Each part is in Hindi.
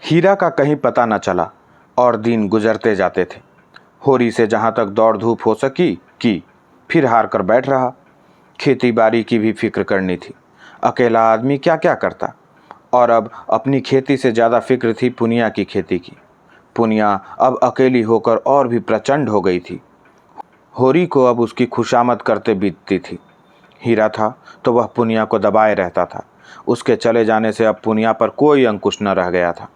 हीरा का कहीं पता न चला और दिन गुजरते जाते थे। होरी से जहाँ तक दौड़ धूप हो सकी की, फिर हार कर बैठ रहा। खेती बाड़ी की भी फिक्र करनी थी। अकेला आदमी क्या क्या करता। और अब अपनी खेती से ज़्यादा फिक्र थी पुनिया की खेती की। पुनिया अब अकेली होकर और भी प्रचंड हो गई थी। होरी को अब उसकी खुशामद करते बीतती थी। हीरा था तो वह पुनिया को दबाए रहता था। उसके चले जाने से अब पुनिया पर कोई अंकुश न रह गया था।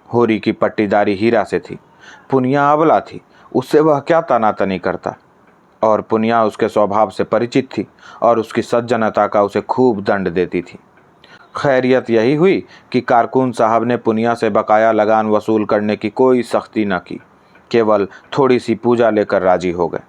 होरी की पट्टीदारी हीरा से थी। पुनिया अबला थी, उससे वह क्या तनातनी करता। और पुनिया उसके स्वभाव से परिचित थी और उसकी सज्जनता का उसे खूब दंड देती थी। खैरियत यही हुई कि कारकुन साहब ने पुनिया से बकाया लगान वसूल करने की कोई सख्ती न की, केवल थोड़ी सी पूजा लेकर राजी हो गए।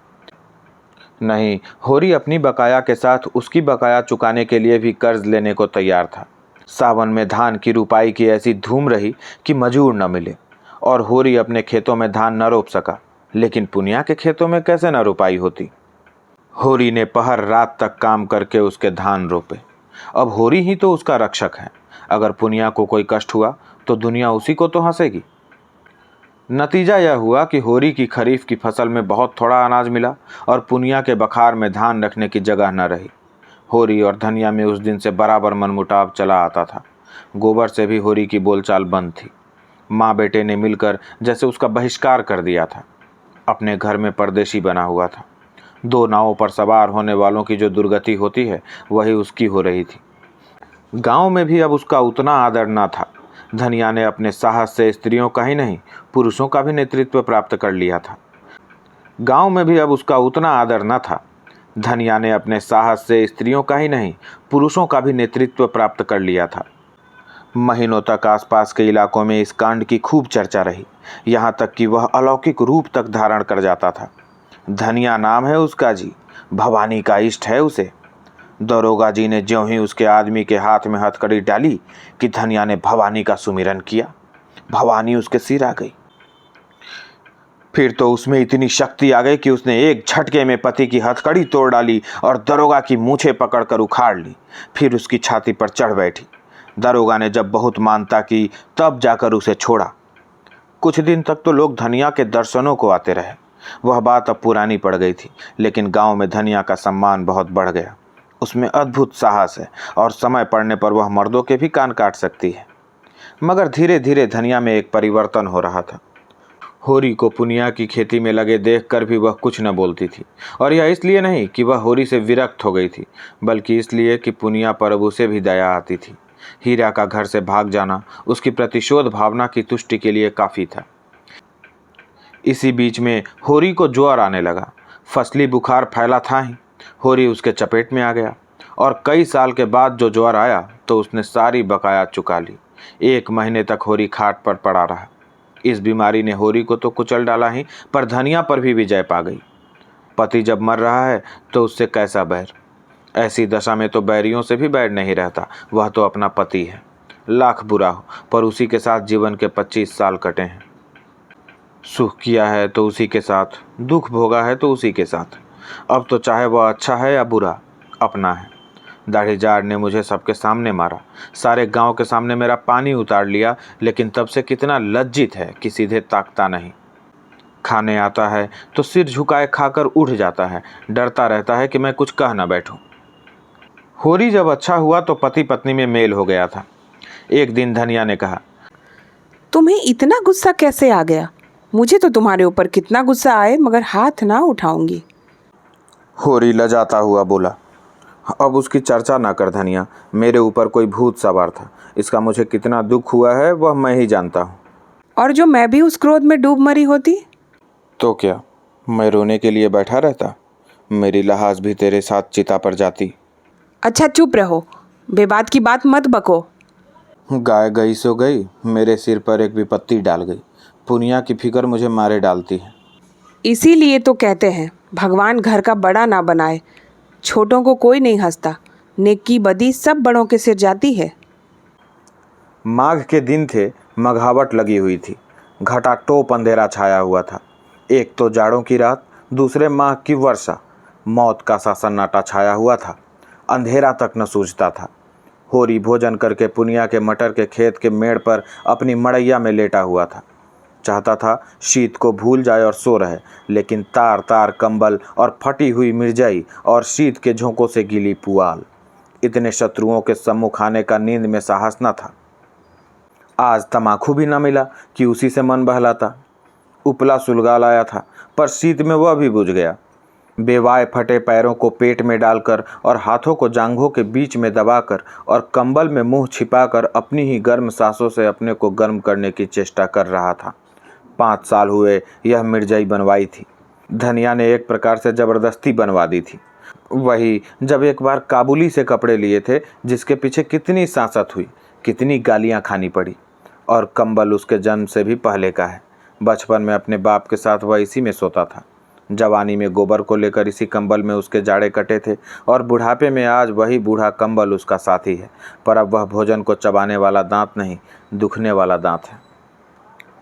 नहीं, होरी अपनी बकाया के साथ उसकी बकाया चुकाने के लिए भी कर्ज लेने को तैयार था। सावन में धान की रुपाई की ऐसी धूम रही कि मजूर न मिले और होरी अपने खेतों में धान न रोप सका। लेकिन पुनिया के खेतों में कैसे न रुपाई होती। होरी ने पहर रात तक काम करके उसके धान रोपे। अब होरी ही तो उसका रक्षक है। अगर पुनिया को कोई कष्ट हुआ तो दुनिया उसी को तो हंसेगी। नतीजा यह हुआ कि होरी की खरीफ की फसल में बहुत थोड़ा अनाज मिला और पुनिया के बखार में धान रखने की जगह न रही। होरी और धनिया में उस दिन से बराबर मनमुटाव चला आता था। गोबर से भी होरी की बोलचाल बंद थी। माँ बेटे ने मिलकर जैसे उसका बहिष्कार कर दिया था। अपने घर में परदेशी बना हुआ था। दो नावों पर सवार होने वालों की जो दुर्गति होती है वही उसकी हो रही थी। गांव में भी अब उसका उतना आदर न था। धनिया ने अपने साहस से स्त्रियों का ही नहीं पुरुषों का भी नेतृत्व प्राप्त कर लिया था। गांव में भी अब उसका उतना आदर न था। धनिया ने अपने साहस से स्त्रियों का ही नहीं पुरुषों का भी नेतृत्व प्राप्त कर लिया था। महीनों तक आसपास के इलाकों में इस कांड की खूब चर्चा रही, यहाँ तक कि वह अलौकिक रूप तक धारण कर जाता था। धनिया नाम है उसका जी, भवानी का इष्ट है उसे। दरोगा जी ने ज्यों ही उसके आदमी के हाथ में हथकड़ी डाली कि धनिया ने भवानी का सुमिरन किया। भवानी उसके सिर आ गई। फिर तो उसमें इतनी शक्ति आ गई कि उसने एक झटके में पति की हथकड़ी तोड़ डाली और दरोगा की मूछें पकड़कर उखाड़ ली। फिर उसकी छाती पर चढ़ बैठी। दरोगा ने जब बहुत मानता की तब जाकर उसे छोड़ा। कुछ दिन तक तो लोग धनिया के दर्शनों को आते रहे। वह बात अब पुरानी पड़ गई थी, लेकिन गांव में धनिया का सम्मान बहुत बढ़ गया। उसमें अद्भुत साहस है और समय पड़ने पर वह मर्दों के भी कान काट सकती है। मगर धीरे धीरे धनिया में एक परिवर्तन हो रहा था। होरी को पुनिया की खेती में लगे देखकर भी वह कुछ न बोलती थी। और यह इसलिए नहीं कि वह होरी से विरक्त हो गई थी, बल्कि इसलिए कि पुनिया पर अब उसे भी दया आती थी। हीरा का घर से भाग जाना उसकी प्रतिशोध भावना की तुष्टि के लिए काफ़ी था। इसी बीच में होरी को ज्वर आने लगा। फसली बुखार फैला था ही, होरी उसके चपेट में आ गया। और कई साल के बाद जो ज्वर आया तो उसने सारी बकाया चुका ली। 1 महीने तक होरी खाट पर पड़ा रहा। इस बीमारी ने होरी को तो कुचल डाला ही, पर धनिया पर भी विजय पा गई। पति जब मर रहा है तो उससे कैसा बैर। ऐसी दशा में तो बैरियों से भी बैर नहीं रहता। वह तो अपना पति है। लाख बुरा हो, पर उसी के साथ जीवन के 25 साल कटे हैं। सुख किया है तो उसी के साथ, दुख भोगा है तो उसी के साथ। अब तो चाहे वह अच्छा है या बुरा, अपना है। दाढ़ीजार ने मुझे सबके सामने मारा, सारे गांव के सामने मेरा पानी उतार लिया, लेकिन तब से कितना लज्जित है कि सीधे ताकता नहीं। खाने आता है तो सिर झुकाए खाकर उठ जाता है, डरता रहता है कि मैं कुछ कह न बैठूं। होरी जब अच्छा हुआ तो पति पत्नी में मेल हो गया था। एक दिन धनिया ने कहा, तुम्हें इतना गुस्सा कैसे आ गया? मुझे तो तुम्हारे ऊपर कितना गुस्सा आए मगर हाथ ना उठाऊंगी। होरी लजाता हुआ बोला, अब उसकी चर्चा ना कर धनिया। मेरे ऊपर कोई भूत सवार था। इसका मुझे कितना दुख हुआ है वह मैं ही जानता हूँ। और जो मैं भी उस क्रोध में डूब मरी होती तो क्या मैं रोने के लिए बैठा रहता? मेरी लहाज भी तेरे साथ चिता पर जाती। अच्छा चुप रहो, बेबात की बात मत बको। गाय गई सो गई, मेरे सिर पर एक विपत्ति डाल गई। पुनिया की फिक्र मुझे मारे डालती है। इसीलिए तो कहते हैं भगवान घर का बड़ा ना बनाए। छोटों को कोई नहीं हंसता। नेकी बदी सब बड़ों के सिर जाती है। माघ के दिन थे, मघावट लगी हुई थी। घटाटोप अंधेरा छाया हुआ था। एक तो जाड़ों की रात, दूसरे माह की वर्षा। मौत का सा सन्नाटा छाया हुआ था। अंधेरा तक न सूझता था। होरी भोजन करके पुनिया के मटर के खेत के मेड़ पर अपनी मड़ैया में लेटा हुआ था। चाहता था शीत को भूल जाए और सो रहे, लेकिन तार तार कंबल और फटी हुई मिर्जाई और शीत के झोंकों से गीली पुआल, इतने शत्रुओं के सम्मुख आने का नींद में साहस न था। आज तमाकू भी न मिला कि उसी से मन बहलाता। उपला सुलगा लाया था, पर शीत में वह भी बुझ गया। बेवाए फटे पैरों को पेट में डालकर और हाथों को जांघों के बीच में दबाकर और कंबल में मुंह छिपाकर अपनी ही गर्म सांसों से अपने को गर्म करने की चेष्टा कर रहा था। 5 साल हुए यह मिर्जाई बनवाई थी। धनिया ने एक प्रकार से जबरदस्ती बनवा दी थी। वही जब एक बार काबुली से कपड़े लिए थे, जिसके पीछे कितनी सांसत हुई, कितनी गालियां खानी पड़ी। और कंबल उसके जन्म से भी पहले का है। बचपन में अपने बाप के साथ वह इसी में सोता था। जवानी में गोबर को लेकर इसी कंबल में उसके जाड़े कटे थे, और बुढ़ापे में आज वही बूढ़ा कंबल उसका साथी है। पर अब वह भोजन को चबाने वाला दांत नहीं, दुखने वाला दांत है।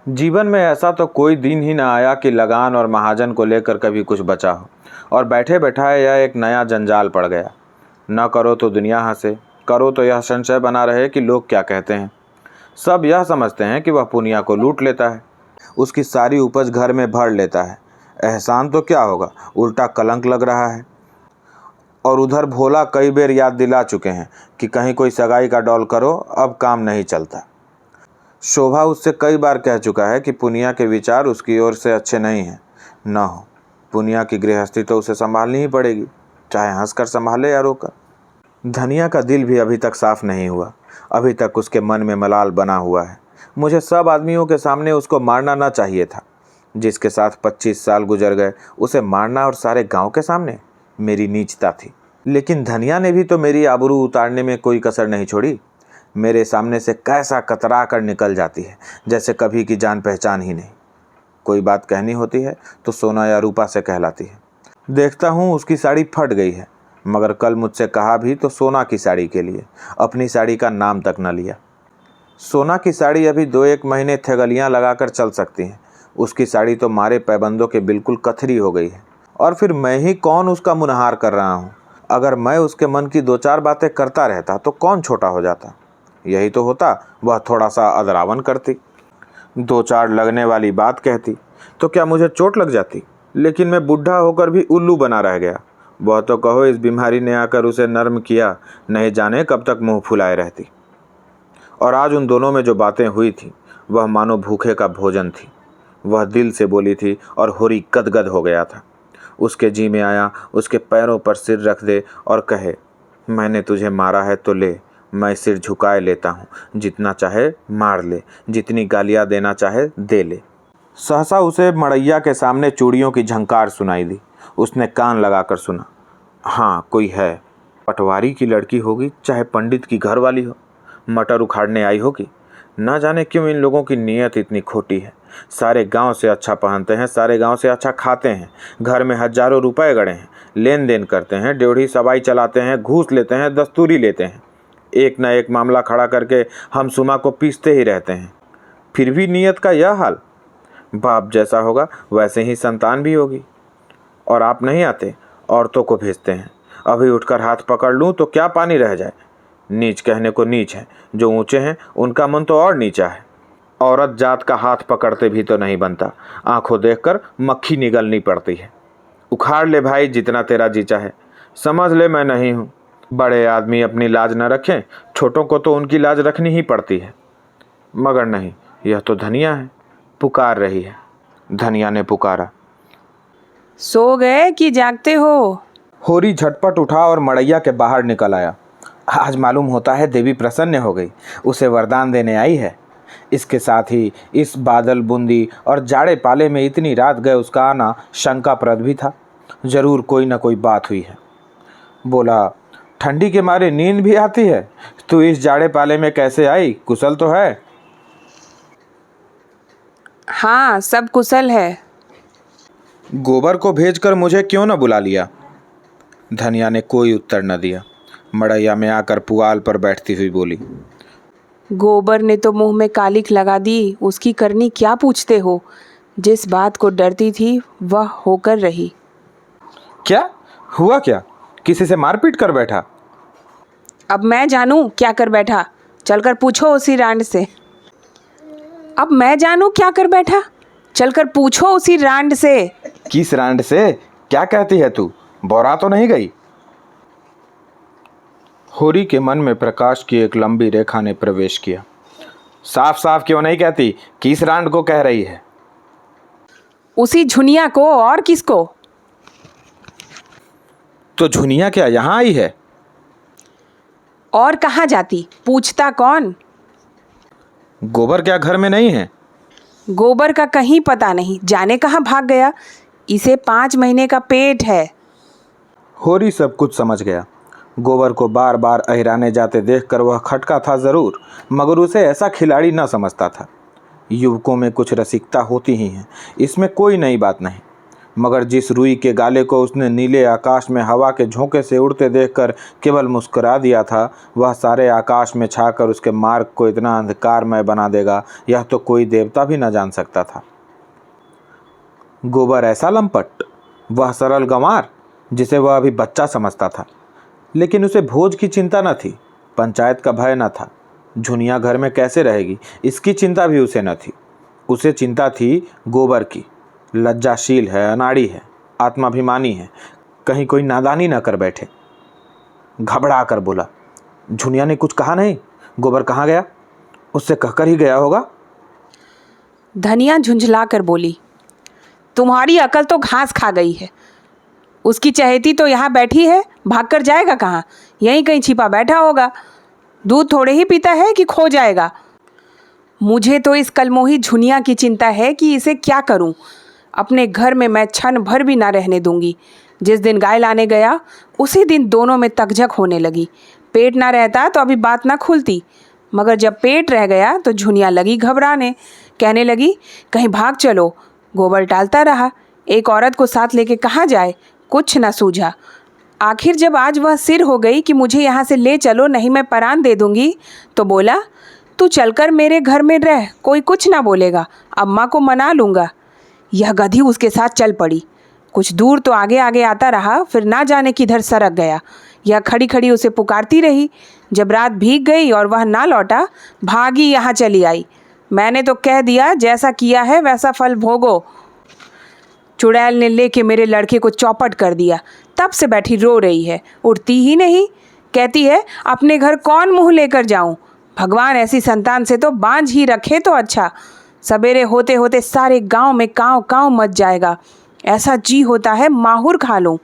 जीवन में ऐसा तो कोई दिन ही ना आया कि लगान और महाजन को लेकर कभी कुछ बचा हो, और बैठे बैठाए यह एक नया जंजाल पड़ गया। न करो तो दुनिया हंसे, करो तो यह संशय बना रहे कि लोग क्या कहते हैं। सब यह समझते हैं कि वह पुनिया को लूट लेता है, उसकी सारी उपज घर में भर लेता है। एहसान तो क्या होगा, उल्टा कलंक लग रहा है। और उधर भोला कई बार याद दिला चुके हैं कि कहीं कोई सगाई का डौल करो, अब काम नहीं चलता। शोभा उससे कई बार कह चुका है कि पुनिया के विचार उसकी ओर से अच्छे नहीं हैं। न हो, पुनिया की गृहस्थी तो उसे संभालनी ही पड़ेगी, चाहे हंसकर संभाले या रोकर। धनिया का दिल भी अभी तक साफ नहीं हुआ। अभी तक उसके मन में मलाल बना हुआ है। मुझे सब आदमियों के सामने उसको मारना ना चाहिए था। जिसके साथ 25 साल गुजर गए, उसे मारना और सारे गांव के सामने, मेरी नीचता थी। लेकिन धनिया ने भी तो मेरी आबरू उतारने में कोई कसर नहीं छोड़ी। मेरे सामने से कैसा कतरा कर निकल जाती है, जैसे कभी की जान पहचान ही नहीं। कोई बात कहनी होती है तो सोना या रूपा से कहलाती है। देखता हूँ उसकी साड़ी फट गई है, मगर कल मुझसे कहा भी तो सोना की साड़ी के लिए, अपनी साड़ी का नाम तक न लिया। सोना की साड़ी अभी 2-1 महीने थेगलियाँ लगाकर चल सकती हैं, उसकी साड़ी तो मारे पैबंदों के बिल्कुल कथरी हो गई है। और फिर मैं ही कौन उसका मुनहार कर रहा हूँ। अगर मैं उसके मन की 2-4 बातें करता रहता तो कौन छोटा हो जाता। यही तो होता, वह थोड़ा सा अदरावन करती, 2-4 लगने वाली बात कहती तो क्या मुझे चोट लग जाती। लेकिन मैं बूढ़ा होकर भी उल्लू बना रह गया। वह तो कहो इस बीमारी ने आकर उसे नर्म किया, नहीं जाने कब तक मुंह फुलाए रहती। और आज उन दोनों में जो बातें हुई थी, वह मानो भूखे का भोजन थी। वह दिल से बोली थी और होरी गदगद हो गया था। उसके जी में आया उसके पैरों पर सिर रख दे और कहे, मैंने तुझे मारा है तो ले, मैं सिर झुकाए लेता हूँ, जितना चाहे मार ले, जितनी गालियाँ देना चाहे दे ले। सहसा उसे मड़ैया के सामने चूड़ियों की झंकार सुनाई दी। उसने कान लगाकर सुना। हाँ, कोई है, पटवारी की लड़की होगी, चाहे पंडित की घर वाली हो, मटर उखाड़ने आई होगी। ना जाने क्यों इन लोगों की नीयत इतनी खोटी है। सारे गांव से अच्छा पहनते हैं, सारे गांव से अच्छा खाते हैं, घर में हजारों रुपए गड़े हैं, लेन देन करते हैं, ड्योढ़ी सवाई चलाते हैं, घूस लेते हैं, दस्तूरी लेते हैं। एक न एक मामला खड़ा करके हम सुमा को पीसते ही रहते हैं। फिर भी नीयत का यह हाल। बाप जैसा होगा वैसे ही संतान भी होगी। और आप नहीं आते, औरतों को भेजते हैं। अभी उठकर हाथ पकड़ लूँ तो क्या पानी रह जाए। नीच कहने को नीच है, जो ऊंचे हैं उनका मन तो और नीचा है। औरत जात का हाथ पकड़ते भी तो नहीं बनता, आंखों देखकर मक्खी निगलनी पड़ती है। उखाड़ ले भाई जितना तेरा जी चाहे, समझ ले मैं नहीं हूँ। बड़े आदमी अपनी लाज न रखें, छोटों को तो उनकी लाज रखनी ही पड़ती है। मगर नहीं, यह तो धनिया है, पुकार रही है। धनिया ने पुकारा, सो गए कि जागते हो? होरी झटपट उठा और मड़ैया के बाहर निकल आया। आज मालूम होता है देवी प्रसन्न हो गई, उसे वरदान देने आई है। इसके साथ ही इस बादल बूंदी और जाड़े पाले में इतनी रात गए उसका आना शंकाप्रद भी था। जरूर कोई न कोई बात हुई है। बोला, ठंडी के मारे नींद भी आती है, तू इस जाड़े पाले में कैसे आई, कुशल तो है? हाँ, सब कुशल है। गोबर को भेजकर मुझे क्यों न बुला लिया? धनिया ने कोई उत्तर न दिया। मड़ैया में आकर पुआल पर बैठती हुई बोली, गोबर ने तो मुंह में कालिख लगा दी, उसकी करनी क्या पूछते हो? जिस बात को डरती थी वह होकर रही। क्या हुआ? क्या किसी से मारपीट कर बैठा? अब मैं जानूं क्या कर बैठा, चलकर पूछो उसी रांड से। अब मैं जानूं क्या कर बैठा, चलकर पूछो उसी रांड से। किस रांड से? क्या कहती है तू? बौरा तो नहीं गई? होरी के मन में प्रकाश की एक लंबी रेखा ने प्रवेश किया। साफ साफ क्यों नहीं कहती? किस रांड को कह रही है? उसी झुनिया को, और किसको? तो झुनिया क्या यहाँ आई है? और कहाँ जाती, पूछता कौन? गोबर क्या घर में नहीं है? गोबर का कहीं पता नहीं, जाने कहाँ भाग गया। इसे 5 महीने का पेट है। होरी सब कुछ समझ गया। गोबर को बार बार अहिराने जाते देखकर वह खटका था ज़रूर, मगर उसे ऐसा खिलाड़ी न समझता था। युवकों में कुछ रसिकता होती ही है, इसमें कोई नई बात नहीं। मगर जिस रुई के गाले को उसने नीले आकाश में हवा के झोंके से उड़ते देखकर केवल मुस्कुरा दिया था, वह सारे आकाश में छाकर उसके मार्ग को इतना अंधकारमय बना देगा, यह तो कोई देवता भी न जान सकता था। गोबर ऐसा लंपट, वह सरल गंवार जिसे वह अभी बच्चा समझता था। लेकिन उसे भोज की चिंता न थी, पंचायत का भय न था, झुनिया घर में कैसे रहेगी इसकी चिंता भी उसे न थी। उसे चिंता थी गोबर की। लज्जाशील है, अनाड़ी है, आत्माभिमानी है, कहीं कोई नादानी न कर बैठे। घबरा कर बोला, झुनिया ने कुछ कहा नहीं? गोबर कहाँ गया? उससे कहकर ही गया होगा। धनिया झुंझला कर बोली, तुम्हारी अकल तो घास खा गई है। उसकी चहेती तो यहाँ बैठी है, भागकर जाएगा कहाँ? यहीं कहीं छिपा बैठा होगा। दूध थोड़े ही पीता है कि खो जाएगा। मुझे तो इस कलमोही झुनिया की चिंता है कि इसे क्या करूं। अपने घर में मैं क्षण भर भी ना रहने दूंगी। जिस दिन गाय लाने गया उसी दिन दोनों में तकझक होने लगी। पेट ना रहता तो अभी बात ना खुलती, मगर जब पेट रह गया तो झुनिया लगी घबराने। कहने लगी, कहीं भाग चलो। गोबर टालता रहा, एक औरत को साथ लेके कहाँ जाए, कुछ ना सूझा। आखिर जब आज वह सिर हो गई कि मुझे यहाँ से ले चलो, नहीं मैं परान दे दूंगी, तो बोला, तू चलकर मेरे घर में रह, कोई कुछ ना बोलेगा, अम्मा को मना लूँगा। यह गधी उसके साथ चल पड़ी। कुछ दूर तो आगे आगे आता रहा, फिर ना जाने किधर सरक गया। यह खड़ी खड़ी उसे पुकारती रही। जब रात भीग गई और वह ना लौटा, भागी यहाँ चली आई। मैंने तो कह दिया, जैसा किया है वैसा फल भोगो। चुड़ैल ने लेके मेरे लड़के को चौपट कर दिया। तब से बैठी रो रही है, उठती ही नहीं। कहती है, अपने घर कौन मुंह लेकर जाऊं? भगवान ऐसी संतान से तो बांझ ही रखे तो अच्छा। सवेरे होते होते सारे गांव में कांव कांव मच जाएगा। ऐसा जी होता है माहुर खा लूं।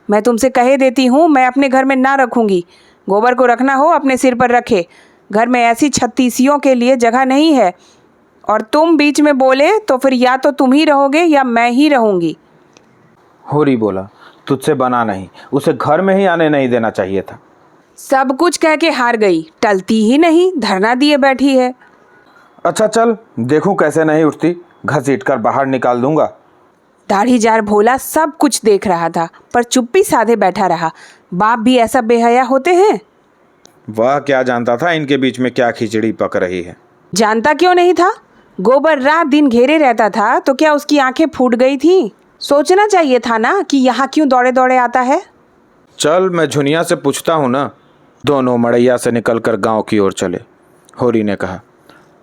मैं तुमसे कहे देती हूँ, मैं अपने घर में ना रखूँगी। गोबर को रखना हो अपने सिर पर रखे। घर में ऐसी छत्तीसियों के लिए जगह नहीं है। और तुम बीच में बोले तो फिर या तो तुम ही रहोगे या मैं ही रहूँगी। होरी बोला, तुझसे बना नहीं, उसे घर में ही आने नहीं देना चाहिए था। सब कुछ कह के हार गई, टलती ही नहीं, धरना दिए बैठी है। अच्छा चल, देखूं कैसे नहीं उठती, घसीट कर बाहर निकाल दूंगा। दाढ़ीजार भोला सब कुछ देख रहा था, पर चुप्पी साधे बैठा रहा। बाप भी ऐसा बेहया होते हैं? वह क्या जानता था इनके बीच में क्या खिचड़ी पक रही है। जानता क्यों नहीं था? गोबर रात दिन घेरे रहता था तो क्या उसकी आंखें फूट गई थी? सोचना चाहिए था ना कि यहाँ क्यों दौड़े दौड़े आता है। चल मैं झुनिया से पूछता हूँ ना। दोनों मड़ैया से निकलकर गांव की ओर चले। होरी ने कहा,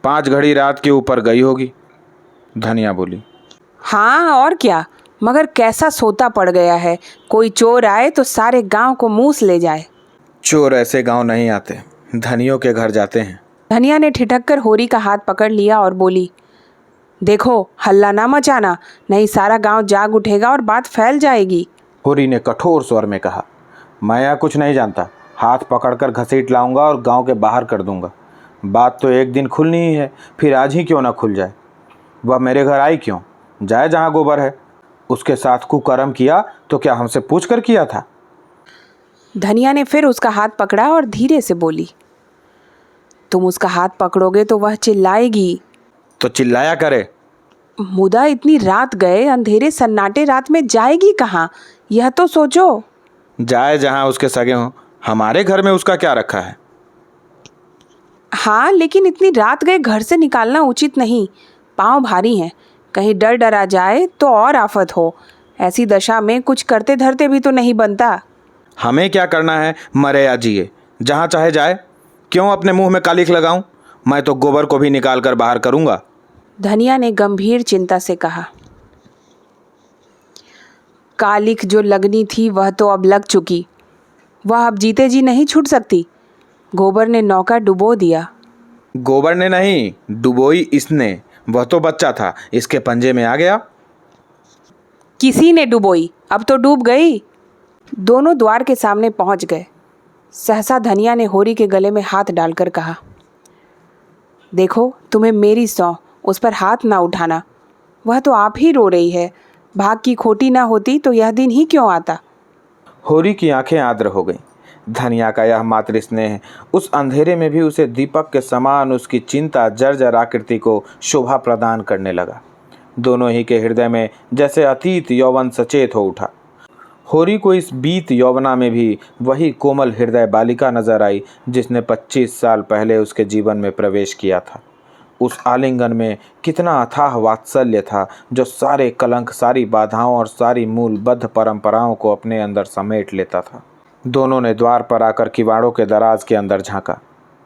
5 घड़ी रात के ऊपर गई होगी। धनिया बोली, हाँ और क्या, मगर कैसा सोता पड़ गया है। कोई चोर आए तो सारे गांव को मूस ले जाए। चोर ऐसे गांव नहीं आते, धनियों के घर जाते हैं। धनिया ने ठिठक कर होरी का हाथ पकड़ लिया और बोली, देखो हल्ला ना मचाना, नहीं सारा गांव जाग उठेगा और बात फैल जाएगी। होरी ने कठोर स्वर में कहा, मैं यहाँ कुछ नहीं जानता, हाथ पकड़कर घसीट लाऊंगा और गांव के बाहर कर दूंगा। बात तो एक दिन खुलनी ही है, फिर आज ही क्यों ना खुल जाए। वह मेरे घर आई क्यों? जाए जहाँ गोबर है। उसके साथ कुकर्म किया तो क्या हमसे पूछ कर किया था? धनिया ने फिर उसका हाथ पकड़ा और धीरे से बोली, तुम उसका हाथ पकड़ोगे तो वह चिल्लाएगी। तो चिल्लाया करे। मुदा इतनी रात गए, अंधेरे सन्नाटे रात में जाएगी कहाँ, यह तो सोचो। जाए जहाँ उसके सगे हों, हमारे घर में उसका क्या रखा है? हाँ लेकिन इतनी रात गए घर से निकालना उचित नहीं। पाँव भारी हैं, कहीं डर डरा जाए तो और आफत हो। ऐसी दशा में कुछ करते धरते भी तो नहीं बनता। हमें क्या करना है, मरे या जिए, जहाँ चाहे जाए, क्यों अपने मुंह में कालिख लगाऊं? मैं तो गोबर को भी निकाल कर बाहर करूंगा। धनिया ने गंभीर चिंता से कहा। कालिख जो लगनी थी वह तो अब लग चुकी, वह अब जीते जी नहीं छूट सकती। गोबर ने नौका डुबो दिया। गोबर ने नहीं, डुबोई इसने। वह तो बच्चा था, इसके पंजे में आ गया। किसी ने डुबोई, अब तो डूब गई। दोनों द्वार के सामने पहुंच गए। सहसा धनिया ने होरी के गले में हाथ डालकर कहा, देखो तुम्हें मेरी सौं, उस पर हाथ ना उठाना। वह तो आप ही रो रही है, भाग की खोटी ना होती तो यह दिन ही क्यों आता। होरी की आंखें आर्द्र हो गईं। धनिया का यह मातृ स्नेह उस अंधेरे में भी उसे दीपक के समान उसकी चिंता जर्जर आकृति को शोभा प्रदान करने लगा। दोनों ही के हृदय में जैसे अतीत यौवन सचेत हो उठा। होरी को इस बीत यौवना में भी वही कोमल हृदय बालिका नजर आई जिसने 25 साल पहले उसके जीवन में प्रवेश किया था। उस आलिंगन में कितना अथाह वात्सल्य था जो सारे कलंक, सारी बाधाओं और सारी मूलबद्ध परंपराओं को अपने अंदर समेट लेता था। दोनों ने द्वार पर आकर किवाड़ों के दराज के अंदर झांका।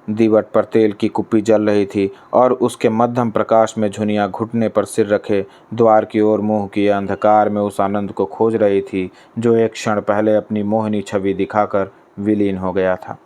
दीवट पर तेल की कुप्पी जल रही थी और उसके मध्यम प्रकाश में झुनिया घुटने पर सिर रखे द्वार की ओर मुंह किए अंधकार में उस आनंद को खोज रही थी जो एक क्षण पहले अपनी मोहिनी छवि दिखाकर विलीन हो गया था।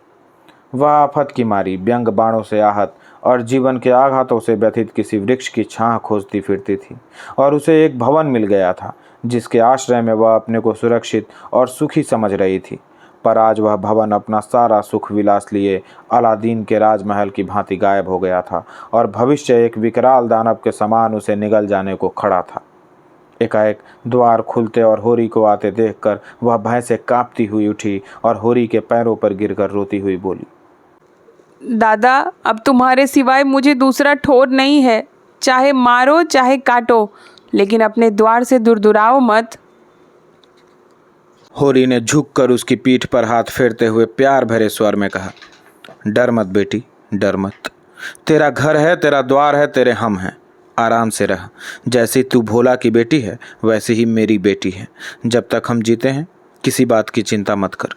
वह आफत की मारी, व्यंग बाणों से आहत और जीवन के आघातों से व्यथित किसी वृक्ष की छाह खोजती फिरती थी और उसे एक भवन मिल गया था जिसके आश्रय में वह अपने को सुरक्षित और सुखी समझ रही थी। पर आज वह भवन अपना सारा सुख विलास लिए अलादीन के राजमहल की भांति गायब हो गया था और भविष्य एक विकराल दानव के समान उसे निगल जाने को खड़ा था। एकाएक द्वार खुलते और होरी को आते देखकर वह भय से कांपती हुई उठी और होरी के पैरों पर गिरकर रोती हुई बोली, दादा, अब तुम्हारे सिवाय मुझे दूसरा ठोर नहीं है। चाहे मारो चाहे काटो, लेकिन अपने द्वार से दुरदुराओ मत। होरी ने झुककर उसकी पीठ पर हाथ फेरते हुए प्यार भरे स्वर में कहा, डर मत बेटी, डर मत। तेरा घर है, तेरा द्वार है, तेरे हम हैं। आराम से रह। जैसी तू भोला की बेटी है वैसी ही मेरी बेटी है। जब तक हम जीते हैं किसी बात की चिंता मत कर।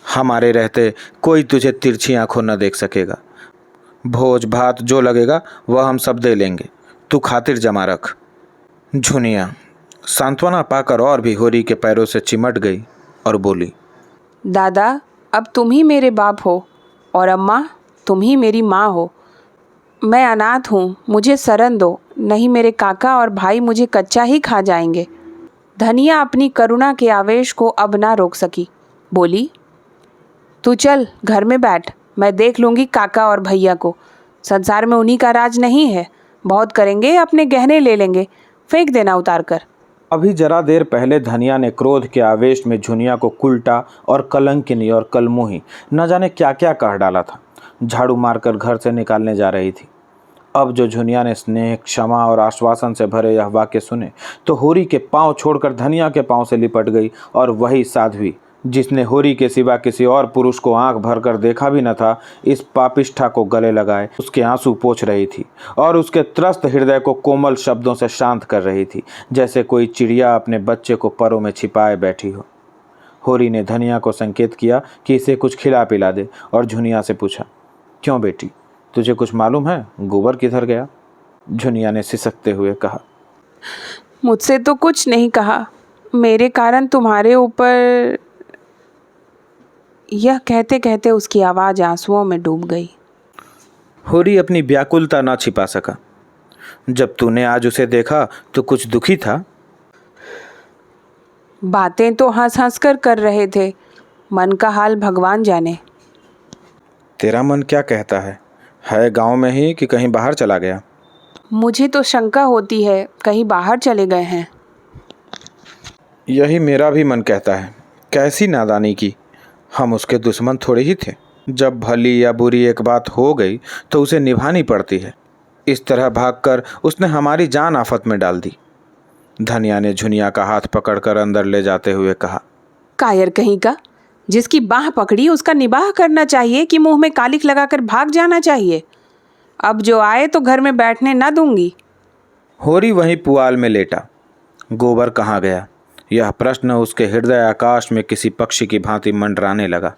हमारे रहते कोई तुझे तिरछी आंखों न देख सकेगा। भोज भात जो लगेगा वह हम सब दे लेंगे, तू खातिर जमा रख। झुनिया सांत्वना पाकर और भी होरी के पैरों से चिमट गई और बोली, दादा, अब तुम ही मेरे बाप हो और अम्मा तुम ही मेरी माँ हो। मैं अनाथ हूँ, मुझे शरण दो, नहीं मेरे काका और भाई मुझे कच्चा ही खा जाएंगे। धनिया अपनी करुणा के आवेश को अब ना रोक सकी, बोली, तू चल घर में बैठ, मैं देख लूँगी काका और भैया को। संसार में उन्हीं का राज नहीं है, बहुत करेंगे, अपने गहने ले लेंगे, फेंक देना उतार कर। अभी जरा देर पहले धनिया ने क्रोध के आवेश में झुनिया को कुल्टा और कलंकिनी और कलमुही न जाने क्या क्या कह डाला था। झाड़ू मारकर घर से निकालने जा रही थी। अब जो झुनिया ने स्नेह, क्षमा और आश्वासन से भरे यह वाक्य सुने तो होरी के पांव छोड़कर धनिया के पांव से लिपट गई और वही साध्वी जिसने होरी के सिवा किसी और पुरुष को आंख भरकर देखा भी न था, इस पापिष्ठा को गले लगाए उसके आंसू पोंछ रही थी और उसके त्रस्त हृदय को कोमल शब्दों से शांत कर रही थी, जैसे कोई चिड़िया अपने बच्चे को परों में छिपाए बैठी हो। होरी ने धनिया को संकेत किया कि इसे कुछ खिला पिला दे और झुनिया से पूछा, क्यों बेटी, तुझे कुछ मालूम है गोबर किधर गया? झुनिया ने सिसकते हुए कहा, मुझसे तो कुछ नहीं कहा, मेरे कारण तुम्हारे ऊपर। यह कहते कहते उसकी आवाज़ आंसुओं में डूब गई। होरी अपनी व्याकुलता ना छिपा सका। जब तूने आज उसे देखा तो कुछ दुखी था? बातें तो हंस हंस कर रहे थे, मन का हाल भगवान जाने। तेरा मन क्या कहता है गांव में ही कि कहीं बाहर चला गया? मुझे तो शंका होती है कहीं बाहर चले गए हैं। यही मेरा भी मन कहता है। कैसी नादानी की, हम उसके दुश्मन थोड़े ही थे। जब भली या बुरी एक बात हो गई तो उसे निभानी पड़ती है। इस तरह भागकर उसने हमारी जान आफत में डाल दी। धनिया ने झुनिया का हाथ पकड़कर अंदर ले जाते हुए कहा, कायर कहीं का, जिसकी बाह पकड़ी उसका निबाह करना चाहिए कि मुंह में कालिख लगाकर भाग जाना चाहिए। अब जो आए तो घर में बैठने ना दूंगी। होरी वहीं पुआल में लेटा। गोबर कहाँ गया, यह प्रश्न उसके हृदय आकाश में किसी पक्षी की भांति मंडराने लगा।